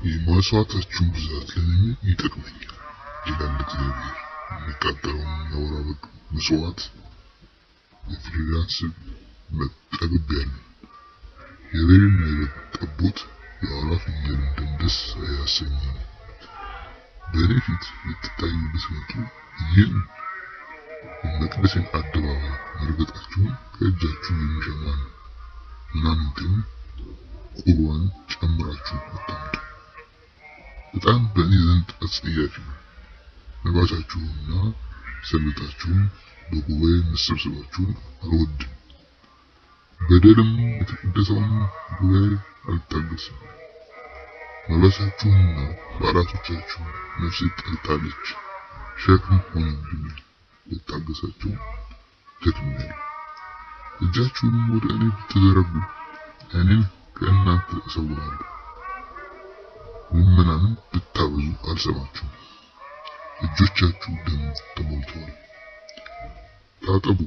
የመስዋዕታችሁን ብዛት ለኔ ይጠቅመኛል ይላል እግዚአብሔር። የሚቃጠለውን የአውራ በግ መስዋዕት የፍሪዳን ስብ መጠግቤያለሁ። የበሬና የበግ ጠቦት የአውራ ፍየልን ደም ደስ አያሰኘኝም። በእኔ ፊት ልትታዩ ብትመጡ ይህን የመቅደሴን አደባባይ መርገጣችሁን ከእጃችሁ የሚሸማ ነው። እናንተም ቁርባን ጨምራችሁ አታምጡ። በጣም በእኔ ዘንድ አስጸያፊ ነው። መባቻችሁንና ሰንበታችሁን በጉባኤ መሰብሰባችሁን አልወድም። በደልም የተቀደሰውን ጉባኤ አልታገስም። መባቻችሁንና በዓላቶቻችሁን ነፍሴ ጠልታለች፣ ሸክም ሆነብኛል። ልታገሳቸው ደክሜያለሁ። እጃችሁንም ወደ እኔ ብትዘረጉ እኔም ከእናንተ እሰውራለሁ። ልመናንም ብታበዙ አልሰማችሁም። እጆቻችሁ ደም ተሞልተዋል። ታጠቡ፣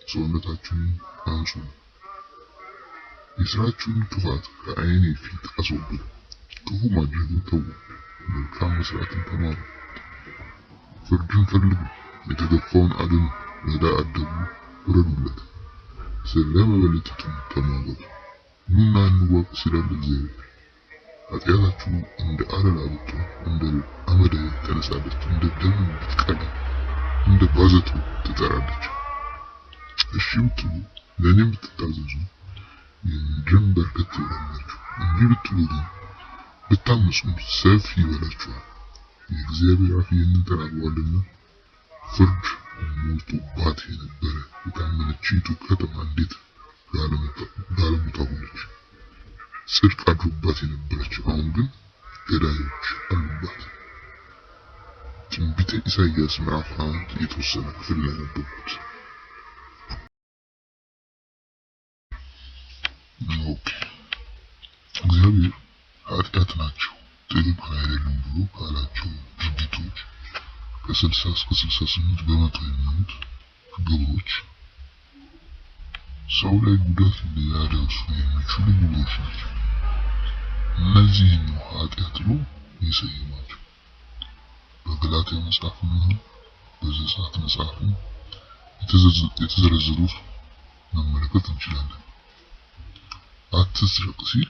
ሰውነታችሁን አንጹ። የሥራችሁን ክፋት ከዓይኔ ፊት አስወግዱ። ክፉ ማድረግን ተዉ፣ መልካም መስራትን ተማሩ። ፍርድን ፈልጉ፣ የተገፋውን አድኑ፣ ለዕዳ አደጉ ፍረዱለት። ስለ መበለቲቱም ተሟገቱ። ኑና እንዋቀስ ይላል እግዚአብሔር። ኃጢአታችሁ እንደ አለላ ብትሆን እንደ አመዳይ ተነሳለች፣ እንደ ደም ብትቀላ እንደ ባዘቶ ትጠራለች። እሺ ብትሉ ለእኔም ብትታዘዙ የምድርን በረከት ትበላላችሁ። እንቢ ብትሉ ግን ብታመፁም ሰይፍ ይበላችኋል። የእግዚአብሔር አፍ ይህንን ተናግሯልና። ፍርድ ሞልቶባት የነበረ የታመነችይቱ ከተማ እንዴት ጋለሞታ ሆነች! ጽድቅ አድሮባት የነበረች አሁን ግን ገዳዮች አሉባት። ትንቢተ ኢሳይያስ ምዕራፍ 1 የተወሰነ ክፍል ላይ ነበርኩት። እግዚአብሔር ኃጢአት ናቸው ትክክል አይደሉም ብሎ ካላቸው ድርጊቶች ከ60 እስከ 68 በመቶ የሚሆኑት ግብሮች ሰው ላይ ጉዳት ሊያደርሱ የሚችሉ ግብሮች ናቸው። እነዚህን ነው ኃጢአት ብሎ የሰየማቸው። በገላትያ መጽሐፍም ይሁን በዘጸአት መጽሐፍም የተዘረዘሩት መመልከት እንችላለን። አትስረቅ ሲል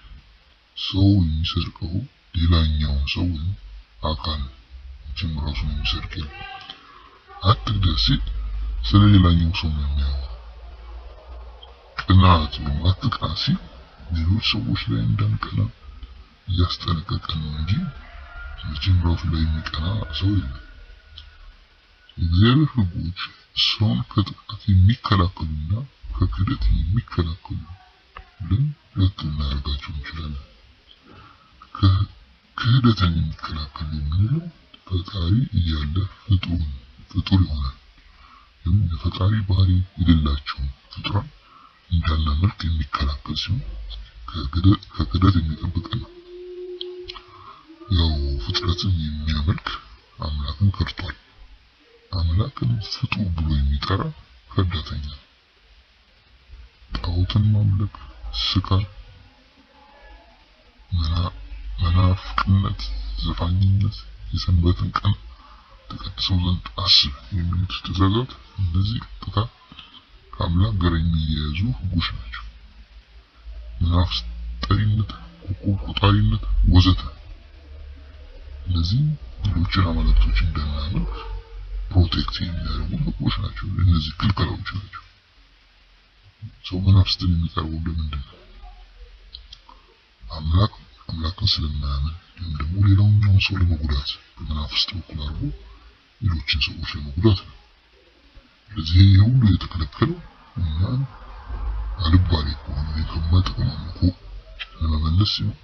ሰው የሚሰርቀው ሌላኛውን ሰው ወይም አካል እንጂ ራሱን የሚሰርቅ የለም። አትግደል ሲል ስለ ሌላኛው ሰው ነው የሚያወራው። ቅናት ወይም አትቅና ሲል ሌሎች ሰዎች ላይ እንዳንቀና እያስጠነቀቀን ነው እንጂ መቼም ራሱ ላይ የሚቀና ሰው የለም። የእግዚአብሔር ሕጎች ሰውን ከጥቃት የሚከላከሉና ከክህደት የሚከላከሉ ብለን ሁለት ልናደርጋቸው እንችላለን። ክህደትን የሚከላከል የምንለው ፈጣሪ እያለ ፍጡር ይሆናል። የፈጣሪ ባህሪ የሌላቸውን ፍጡራን እንዳናመልክ የሚከላከል ሲሆን ከክህደት የሚጠብቀን ነው። ያው ፍጥረትን የሚያመልክ አምላክን ከድቷል። አምላክን ፍጡር ብሎ የሚጠራ ከዳተኛ። ጣዖትን ማምለክ ስካር፣ መናፍቅነት፣ ዘፋኝነት፣ የሰንበትን ቀን ተቀድሰው ዘንድ አስብ የሚሉት ትእዛዛት እነዚህ ቀጥታ ከአምላክ ጋር የሚያያዙ ሕጎች ናቸው። መናፍስት ጠሪነት፣ ኮከብ ቆጣሪነት ወዘተ እነዚህ ሌሎችን አማልክቶች እንዳናመልክ ፕሮቴክት የሚያደርጉ ሕጎች ናቸው። እነዚህ ክልከላዎች ናቸው። ሰው መናፍስትን የሚቀርበው ለምንድን ነው? አምላክን ስለማያምን ወይም ደግሞ ሌላውን ሰው ለመጉዳት በመናፍስት በኩል አድርጎ ሌሎችን ሰዎች ለመጉዳት ነው። ስለዚህ ይሄ ሁሉ የተከለከለው እኛን አልባሌ ከሆነ ከማይጠቅም አምልኮ ለመመለስ ሲሆን፣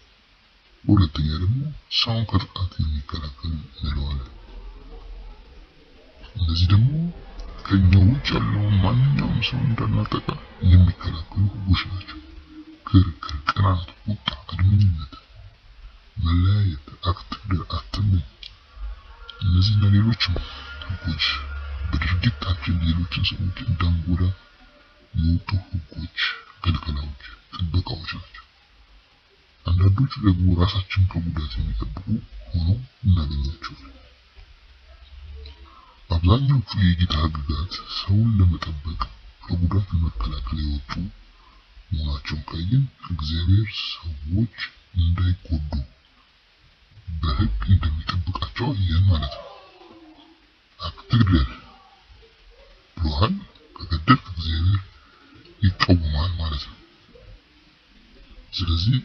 ሁለተኛ ደግሞ ሰውን ከጥቃት የሚከላከል እንለዋለን። እነዚህ ደግሞ ከኛ ውጭ ያለውን ማንኛውም ሰው እንዳናጠቃ የሚከላከሉ ሕጎች ናቸው። ክርክር፣ ቅናት፣ ቁጣ፣ አድመኝነት፣ መለያየት፣ አትግደል፣ አትመኝ፣ እነዚህና ሌሎችም ሕጎች በድርጊታችን ሌሎችን ሰዎች እንዳንጎዳ የወጡ ሕጎች፣ ክልከላዎች፣ ጥበቃዎች ናቸው። አንዳንዶቹ ደግሞ ራሳችን ከጉዳት የሚጠብቁ ሆነው እናገኛቸዋለን። አብዛኛዎቹ የጌታ ሕግጋት ሰውን ለመጠበቅ ከጉዳት ለመከላከል የወጡ መሆናቸውን ካየን እግዚአብሔር ሰዎች እንዳይጎዱ በሕግ እንደሚጠብቃቸው አየን ማለት ነው። አትግደል ብሎሃል፣ ከገደልክ እግዚአብሔር ይቃወማል ማለት ነው። ስለዚህ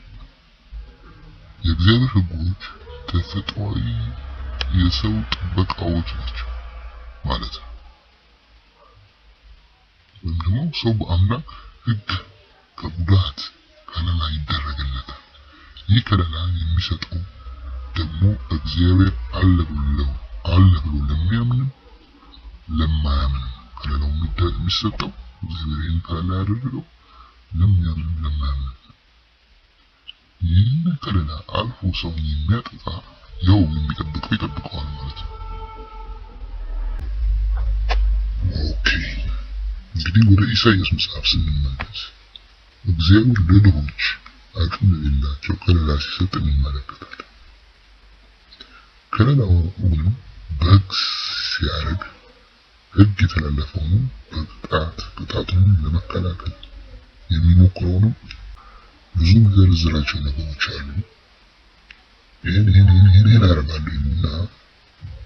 የእግዚአብሔር ሕጎች ተፈጥሯዊ የሰው ጥበቃዎች ናቸው ማለት ነው። ወይም ደግሞ ሰው በአምላክ ሕግ ከጉዳት ከለላ ይደረግለታል። ይህ ከለላ የሚሰጠው ደግሞ እግዚአብሔር አለ ብሎ ለሚያምንም ለማያምንም ከለላው የሚሰጠው እግዚአብሔር ይህን ከለላ ያደረገው ለሚያምንም ለማያምንም። ይህን ከለላ አልፎ ሰውን የሚያጠቃ ያው የሚጠብቀው ይጠብቀዋል ማለት ነው። ኦኬ፣ እንግዲህ ወደ ኢሳይያስ መጽሐፍ ስንመለስ እግዚአብሔር ለድሆች አቅም ለሌላቸው ከለላ ሲሰጥ እንመለከታለን። ከለላውንም በሕግ ሲያደርግ ሕግ የተላለፈውን ቅጣቱን ለመከላከል የሚሞክረውንም ብዙ የሚዘረዝራቸው ነገሮች አሉ። ይህን አደርጋለሁ እና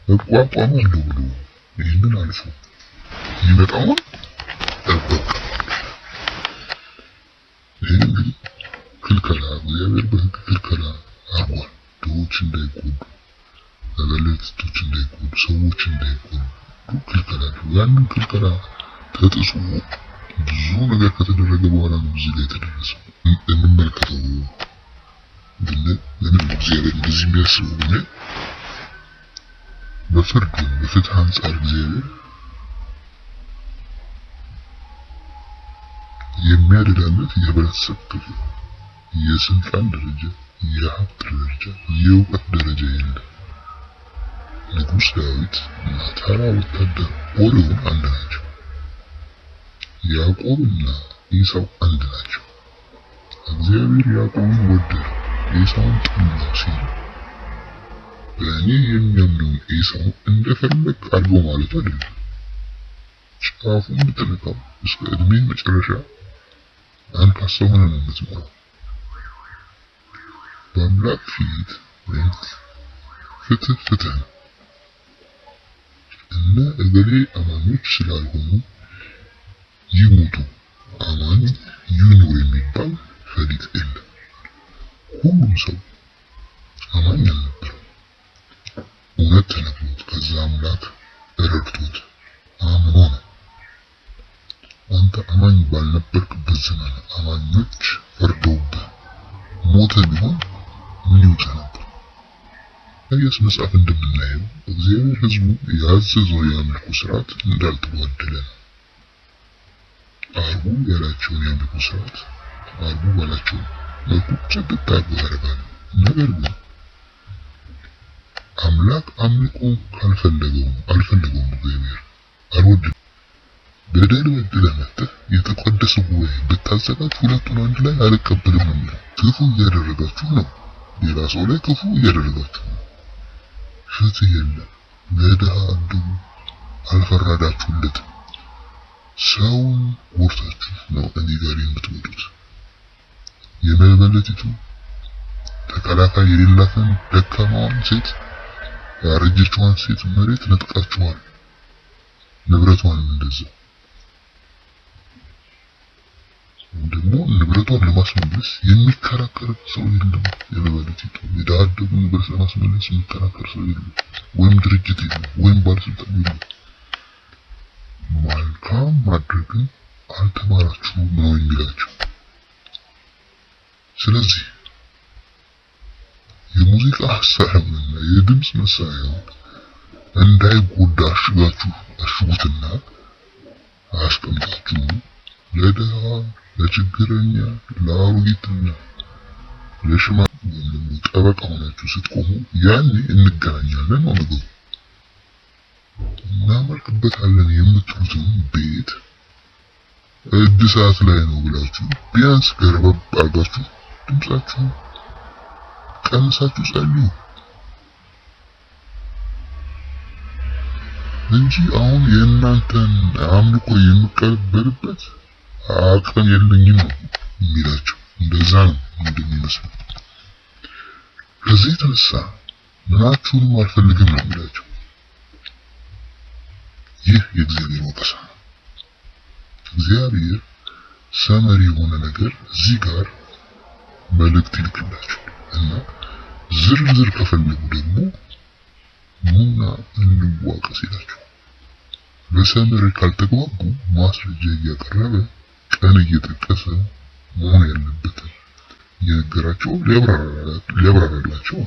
እቋቋማለሁ ብሎ ይህንን አልፎ የሚመጣውን እበቀላለሁ። ይህን እንግዲህ ክልከላ እግዚአብሔር በሕግ ክልከላ አርጓል። ድሆች እንዳይጎዱ፣ መበለቶች እንዳይጎዱ፣ ሰዎች እንዳይጎዱ ክልከላ ነው። ያንን ክልከላ ተጥሶ ብዙ ነገር ከተደረገ በኋላ ነው እዚህ ላይ የተደረሰው። እንመልከተው። ለምን እግዚአብሔር እንደዚህ የሚያስበው ብለን በፍርድ ወይም በፍትህ አንጻር እግዚአብሔር የሚያደላለት የህብረተሰብ ክፍል፣ የስልጣን ደረጃ፣ የሀብት ደረጃ፣ የእውቀት ደረጃ የለም። ንጉሥ ዳዊት እና ተራ ወታደር ኦሪዮን አንድ ናቸው። ያዕቆብና ኢሳው አንድ ናቸው። እግዚአብሔር ያዕቆብን ወደደ፣ ኢሳውን ጠላው ሲል በእኔ የሚያምነውን ኢሳውን እንደፈለግ አድርገው ማለት አይደለም። ጫፉን ብትነካው እስከ እድሜ መጨረሻ አንካሳ ሆነ ነው የምትኖረው። በአምላክ ፊት ወይም ፍትህ ነው። እነ እገሌ አማኞች ስላልሆኑ ይሞቱ፣ አማኝ ይኑር የሚባል ፈሊጥ የለም። ሁሉም ሰው አማኝ አልነበረም። እውነት ተነግሮት ከዛ አምላክ ረድቶት አምኖ ነው። አንተ አማኝ ባልነበርክበት ዘመን አማኞች ፈርደውብህ ሞተ ቢሆን ምን ይውጥህ ነበር? ኢሳይያስ መጽሐፍ እንደምናየው እግዚአብሔር ሕዝቡ ያዘዘው የአምልኮ ስርዓት እንዳልተጓደለ ነው። አርጉ ያላቸውን የአምልኮ ስርዓት አርጉ ባላቸው መልኩ ጭብጥ አድርገው ያደርጋሉ። ነገር ግን አምላክ አምልኮን አልፈለገውም። እግዚአብሔር አልወደደም። በደል በድለህ መጥተህ የተቀደሰ ጉባኤ ብታዘጋጅ ሁለቱን አንድ ላይ አልቀበልም ነው የሚለው። ክፉ እያደረጋችሁ ነው። ሌላ ሰው ላይ ክፉ እያደረጋችሁ ነው። ፍትህ የለም። ለድሃ አደጉ አልፈረዳችሁለትም። ሰውን ጎርታችሁ ነው እኔ ጋር የምትመጡት። የመበለቲቱ ተከላካይ የሌላትን ደካማዋን ሴት ያረጀችዋን ሴት መሬት ነጥቃችኋል። ንብረቷንም እንደዛ ደግሞ ንብረቷን ለማስመለስ የሚከራከር ሰው የለም። የመበለቲቱ የድሃ አደጉ ንብረት ለማስመለስ የሚከራከር ሰው የለም፣ ወይም ድርጅት የለም፣ ወይም ባለስልጣን የለም። መልካም ማድረግን አልተማራችሁም ነው የሚላቸው። ስለዚህ የሙዚቃ መሳሪያውንና የድምጽ መሳሪያውን እንዳይጎዳ አሽጉትና አስቀምጣችሁ ለድሃ፣ ለችግረኛ፣ ለአሮጊትና ለሽማግሌ ወይም ጠበቃ ሆናችሁ ስትቆሙ ያኔ እንገናኛለን ነው ነገሩ። እናመልክበታለን የምትሉትን ቤት እድሳት ላይ ነው ብላችሁ ቢያንስ ገረበብ አድርጋችሁ ድምጻችሁ ቀንሳችሁ ጸልዩ እንጂ አሁን የእናንተን አምልኮ የምቀበልበት አቅም የለኝም ነው የሚላቸው። እንደዛ ነው እንደሚመስለው። ከዚህ የተነሳ ምናችሁንም አልፈልግም ነው የሚላቸው። ይህ የእግዚአብሔር ወቀሳ ነው። እግዚአብሔር ሰመሪ የሆነ ነገር እዚህ ጋር መልእክት ይልክላችሁ እና ዝርዝር ከፈለጉ ደግሞ ኑና እንዋቀስ ይላችሁ። በሰመሪ ካልተግባቡ ማስረጃ እያቀረበ ቀን እየጠቀሰ መሆን ያለበትን እየነገራቸው ሊያብራራላቸው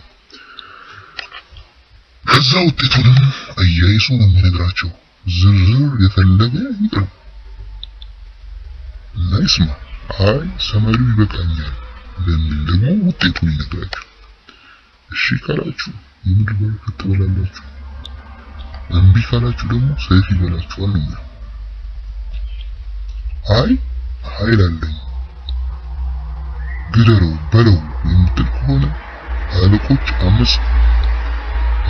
ከዛ ውጤቱንም አያይዞ ነው የሚነግራቸው። ዝርዝር የፈለገ ይቅርብ እና ይስማ። አይ ሰመሪው ይበቃኛል ለሚል ደግሞ ውጤቱን ይነግራችሁ። እሺ ካላችሁ የምድር በረከት ትበላላችሁ፣ እምቢ ካላችሁ ደግሞ ሰይፍ ይበላችኋል ነው የሚለው። አይ ኃይል አለኝ ግደረው በለው የምትል ከሆነ አለቆች አመጽ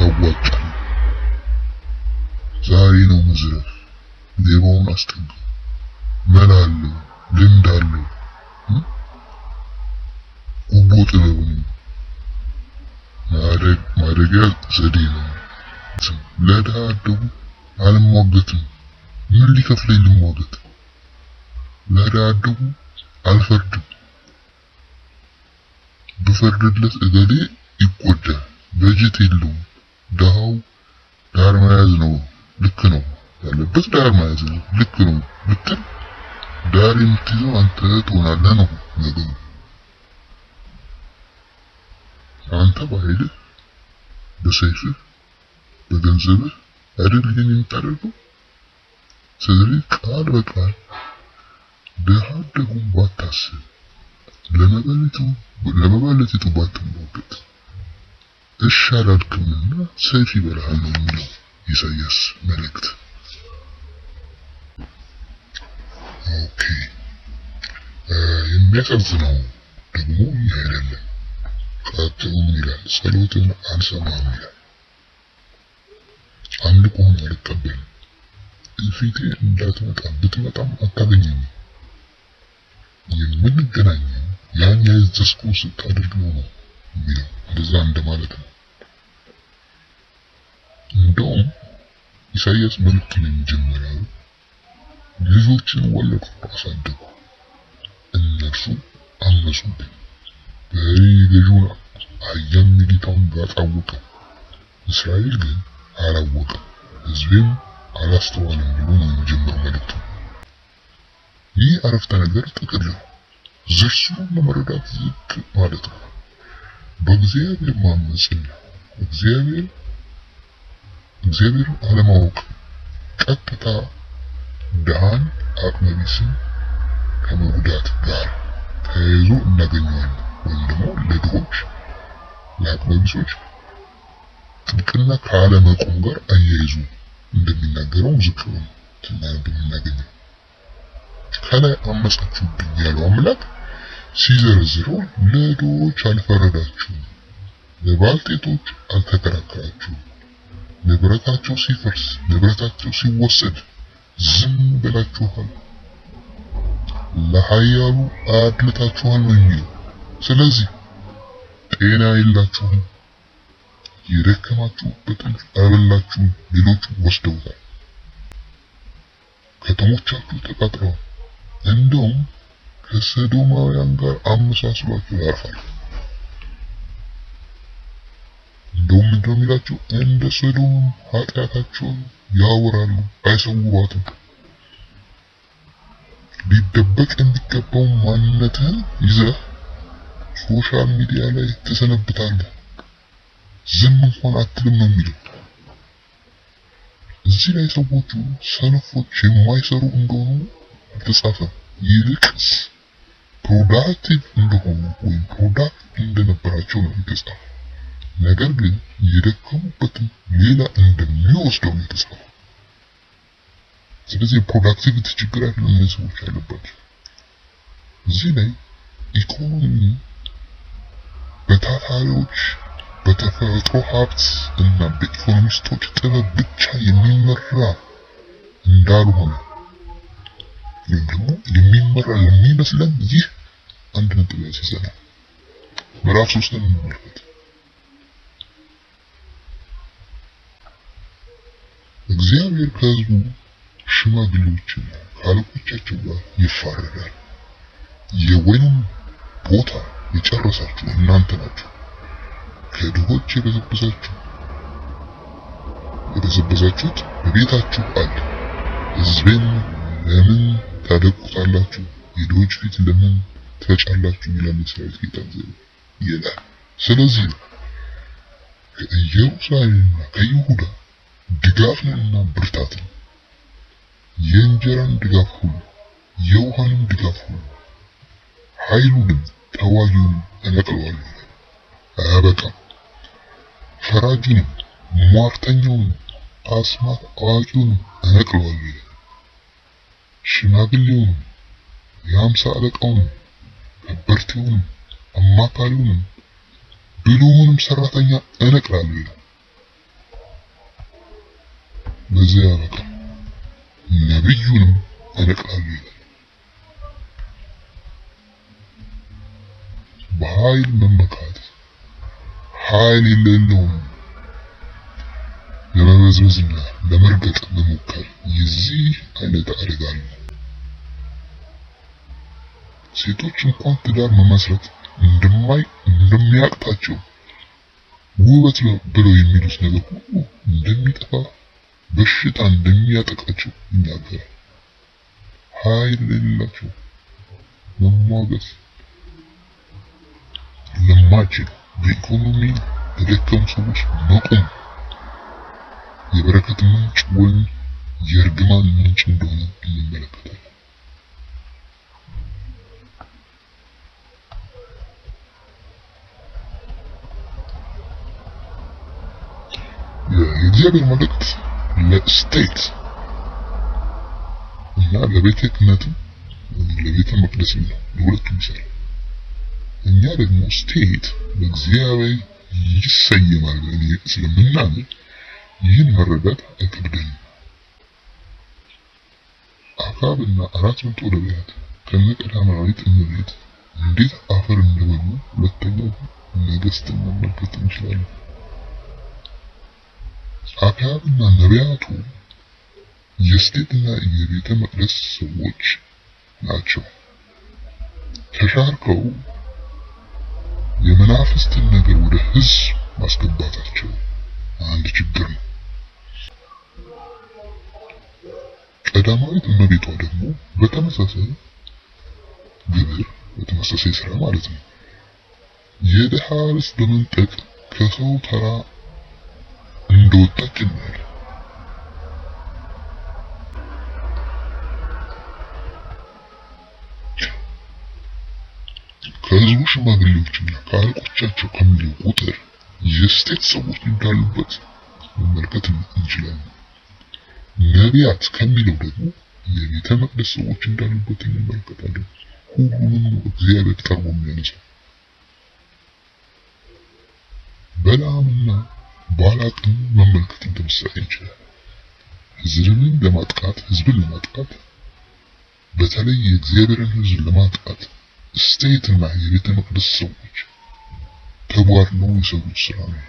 ያዋጣል። ዛሬ ነው መዝረፍ፣ ሌባውን አስጠጋ፣ መላ አለው፣ ልምድ አለው፣ ጉቦ ጥበብ ነው፣ ማደጊያ ዘዴ ነው። ለድሃ አደጉ አልሟገትም፣ ምን ሊከፍለኝ ልሟገት? ለድሃ አደጉ አልፈርድም፣ ብፈርድለት እገሌ ይጎዳል፣ በጀት የለውም፣ ድሃው ዳር መያዝ ነው ልክ ነው ያለበት ዳር መያዝ ነው ልክ ነው ብትል ዳር የምትይዘው አንተ ትሆናለህ ነው ነገሩ። አንተ በኃይልህ በሰይፍህ በገንዘብህ አይደል ይሄን የምታደርገው። ስለዚህ ቃል በቃል ድሃ አደጉን ባታስብ ለመበለቲቱ ባትሟገት እሺ አላልክምና ሰይፍ ይበላሃል ነው የሚለው ኢሳይያስ መልእክት። ኦኬ የሚያሳዝነው ደግሞ ይህ አይደለም። ቀጥሎ ምን ይላል? ጸሎትን አልሰማም ይላል። አምልኮን አልቀበልም፣ ፊቴ እንዳትመጣ ብትመጣም አታገኘኝም። የምንገናኘው ያን ያዘዝኩህን ስታደርግ ነው የሚለው። እንደዛ እንደማለት ነው። እንደውም ኢሳይያስ መልእክቱን የሚጀምረው ልጆችን ወለድኩ አሳደጉ፣ እነርሱ አመፁብኝ፣ በእኔ ገዥውን አህያም ጌታውን ባጣወቀው፣ እስራኤል ግን አላወቀም፣ ሕዝቤም አላስተዋለም ብሎ ነው የሚጀምረው መልእክቱ። ይህ አረፍተ ነገር ጥቅል ነው። ዝርዝሩን ለመረዳት ዝቅ ማለት ነው። በእግዚአብሔር ማመፅና እግዚአብሔርን አለማወቅ ቀጥታ ድሃን አቅመቢስን ከመጉዳት ጋር ተያይዞ እናገኘዋለን። ወይም ደግሞ ለድሆች ለአቅመቢሶች ጥብቅና ካለመቆም ጋር አያይዞ እንደሚናገረው ዝቅ ነው እንደምናገኘው። ከላይ አመጻችሁብኝ ያለው አምላክ ሲዘረዝረው ለድሆች አልፈረዳችሁም፣ ለባልቴቶች አልተከራከራችሁም፣ ንብረታቸው ሲፈርስ ንብረታቸው ሲወሰድ ዝም ብላችኋል፣ ለኃያሉ አድልታችኋል ነው የሚለው። ስለዚህ ጤና የላችሁም፣ የደከማችሁበትን አበላችሁን ሌሎች ወስደውታል፣ ከተሞቻችሁ ተቃጥለዋል፣ እንደውም ከሰዶማውያን ጋር አመሳስሏችሁ ያርፋል። እንደውም እንደሚላችሁ እንደ ሰዶም ኃጢአታቸውን ያወራሉ አይሰውሯትም። ሊደበቅ የሚገባው ማንነትህን ይዘህ ሶሻል ሚዲያ ላይ ትሰነብታለህ፣ ዝም እንኳን አትልም ነው የሚለው። እዚህ ላይ ሰዎቹ ሰነፎች የማይሰሩ እንደሆኑ አልተጻፈም። ይልቅስ ፕሮዳክቲቭ እንደሆኑ ወይም ፕሮዳክት እንደነበራቸው ነው የተጻፈው። ነገር ግን የደከሙበትን ሌላ እንደሚወስደው ነው የተጻፈው። ስለዚህ የፕሮዳክቲቪቲ ችግር አይደለም እነዚህ ሰዎች ያለባቸው። እዚህ ላይ ኢኮኖሚ በታታሪዎች በተፈጥሮ ሀብት እና በኢኮኖሚስቶች ጥበብ ብቻ የሚመራ እንዳልሆነ ወይም ደግሞ የሚመራ የሚመስለን ይህ አንድ ነጥብ ያስይዘናል። ምዕራፍ 3 እንመልከት። እግዚአብሔር ከሕዝቡ ሽማግሌዎችና ከአለቆቻቸው ጋር ይፋረዳል። የወይኑን ቦታ የጨረሳችሁ እናንተ ናችሁ፣ ከድሆች የበዘበዛችሁት በቤታችሁ አለ። ሕዝቤን ለምን ታደቁታላችሁ? የድሆች ፊት ለምን ትፈጫላችሁ? ይላል የሠራዊት ጌታ እግዚአብሔር ይላል። ስለዚህ ከኢየሩሳሌምና ከይሁዳ ድጋፍንና ብርታትን፣ የእንጀራን ድጋፍ ሁሉ፣ የውሃንም ድጋፍ ሁሉ፣ ኃይሉንም ተዋጊውንም እነቅለዋለሁ። አያበቃም። ፈራጁንም፣ ሟርተኛውንም፣ አስማት አዋቂውንም እነቅለዋለሁ። ሽማግሌውንም፣ የአምሳ አለቃውንም፣ ከበርቴውንም፣ አማካሪውንም፣ ብልሁንም ሰራተኛ እነቅላለሁ። በዚያ አያበቃም። ነብዩንም እነቅላለሁ። በኃይል መመካት ኃይል የሌለውን ለመበዝበዝና ለመርገጥ መሞከር የዚህ አይነት አደጋ አለ። ሴቶች እንኳን ትዳር መመስረት እንደሚያቅታቸው ውበት ብለው የሚሉት ነገር ሁሉ እንደሚጠፋ በሽታ እንደሚያጠቃቸው ይናገራል። ኃይል የሌላቸው መሟገት ለማይችሉ በኢኮኖሚ ለደከሙ ሰዎች መቆም የበረከት ምንጭ ወይም የእርግማን ምንጭ እንደሆነ እንመለከታለን። የእግዚአብሔር መልእክት ለስቴት እና ለቤተ ክህነት ለቤተ መቅደስ ነው፣ ለሁለቱም ይሰራል። እኛ ደግሞ ስቴት በእግዚአብሔር ይሰየማል ብለን ስለምናምን ይህን መረዳት አይከብደንም። አክዓብና 400 ነቢያት ከነቀዳማዊት እመቤት እንዴት አፈር እንደበሉ ሁለተኛው ነገሥትን መመልከት እንችላለን። አክዓብና ነቢያቱ የስቴትና የቤተ መቅደስ ሰዎች ናቸው። ተሻርከው የመናፍስትን ነገር ወደ ሕዝብ ማስገባታቸው አንድ ችግር ነው። ቀዳማዊት እመቤቷ ደግሞ በተመሳሳይ ግብር በተመሳሳይ ስራ ማለት ነው የድሃ ርስት በመንጠቅ ከሰው ተራ እንደወጣች እናያለን። ከህዝቡ ሽማግሌዎችና ከአለቆቻቸው ከሚለው ቁጥር የስቴት ሰዎች እንዳሉበት መመልከት እንችላለን። ነቢያት ከሚለው ደግሞ የቤተ መቅደስ ሰዎች እንዳሉበት እንመለከታለን። ሁሉንም እግዚአብሔር ቀርቦ የሚያነሳው በለዓምና ባላቅን መመልከት እንደምሳሌ ይችላል። ህዝብን ለማጥቃት በተለይ የእግዚአብሔርን ህዝብ ለማጥቃት ስቴትና የቤተ መቅደስ ሰዎች ተቧድነው የሰሩት ስራ ነው።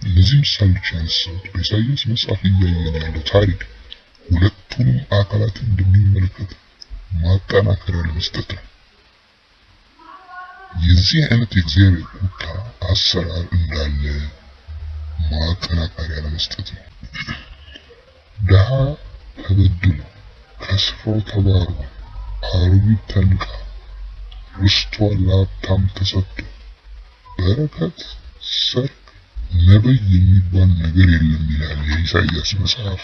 እነዚህ ምሳሌዎች ያነሳሁት በኢሳይያስ መጽሐፍ እያየን ያለው ታሪክ ሁለቱንም አካላት እንደሚመለከት ማጠናከሪያ ለመስጠት ነው። የዚህ አይነት የእግዚአብሔር ቁጣ አሰራር እንዳለ ማጠናከሪያ ለመስጠት ነው። ድሃ ተበድሎ ከስፍራው ተባርሮ አሮጊት ተንቃ ርስቷ ለሀብታም ተሰጥቶ በረከት፣ ሰርግ፣ ነብይ የሚባል ነገር የለም ይላል የኢሳይያስ መጽሐፍ።